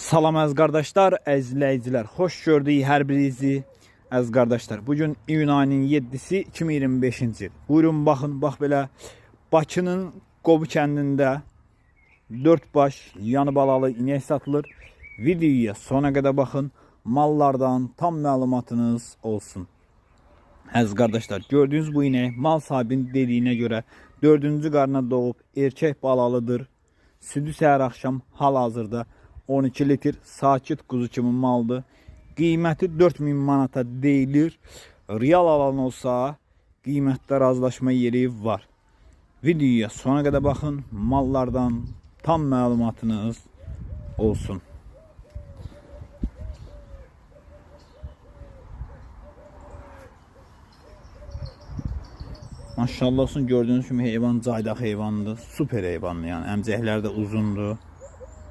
Salam əziz qardaşlar, əziz izləyicilər. Xoş gördük hər birinizi. Əziz qardaşlar, bugün iyun ayının 7-si 2025-ci il. Buyurun baxın, bax belə Bakının Qobu kəndində 4 baş yanı balalı inek satılır. Videoya sona qədər baxın. Mallardan tam məlumatınız olsun. Əziz qardaşlar, gördüyünüz bu inek mal sahibinin dediyinə görə 4-cü qarına doğub erkək balalıdır. Südü səhər axşam hal-hazırda 12 litr sakit kuzu kimi maldır. Qiyməti 4000 manata deyilir. Real alan olsa qiymətdə razılaşma yeri var. Videoya sona qədər baxın. Mallardan tam məlumatınız olsun. Maşallah olsun, gördüğünüz kimi heyvan caydaq heyvandır. Super heyvandır, yəni əmcəkləri də uzundur.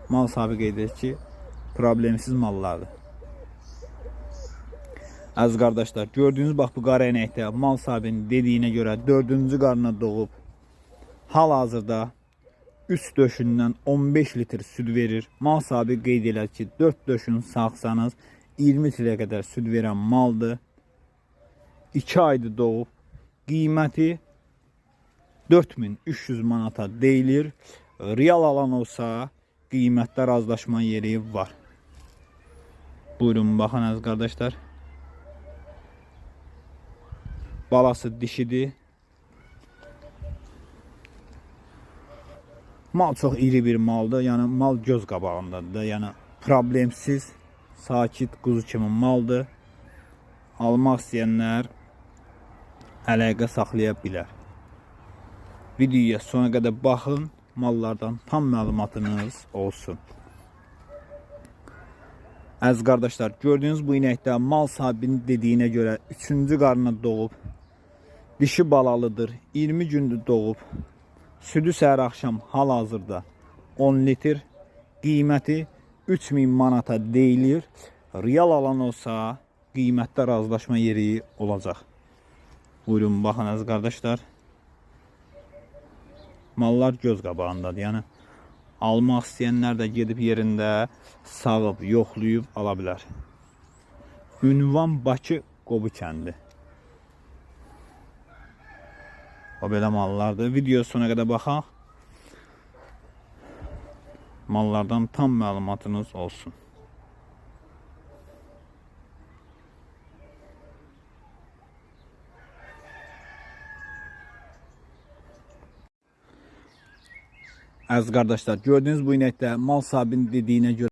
Mal sahibi qeyd edir ki, problemsiz mallardır. Əziz qardaşlar, gördüğünüz bax bu qara inəkdə mal sahibinin dediyinə görə 4-cü qarına doğub hal-hazırda 3 döşündən 15 litr süd verir. Mal sahibi qeyd edir ki, 4 döşünü sağsanız 20 litrə qədər süd verən maldır. 2 aydır doğub. Qiyməti 4300 manata deyilir. Real alan olsa qiymətdə razılaşma yeri var. Buyurun baxın əziz qardaşlar. Balası dişidir. Mal çox iri bir maldır. Yəni mal göz qabağındadır. Yəni problemsiz, sakit quzu kimi maldır. Almaq istəyənlər əlaqə saxlaya bilər. Videoya sona qədər baxın. Mallardan tam məlumatınız olsun. Əziz qardaşlar, gördüğünüz bu inəkdə mal sahibinin dediyinə görə 3-cü qarına doğub, dişi balalıdır, 20 gündür doğub, südü səhər axşam hal-hazırda 10 litr, qiyməti 3000 manata deyilir. Real alan olsa qiymətdə razılaşma yeri olacaq. Buyurun baxın əziz qardaşlar. Mallar göz qabağındadır. Yəni almaq istəyənlər də gedib yerində sağıb, yoxlayıb ala bilər. Ünvan Bakı Qobu kəndi. O belə mallardır. Video sona qədər baxaq. Mallardan tam məlumatınız olsun. Əziz qardaşlar, gördüğünüz bu inəkdə mal sahibinin dediyinə görə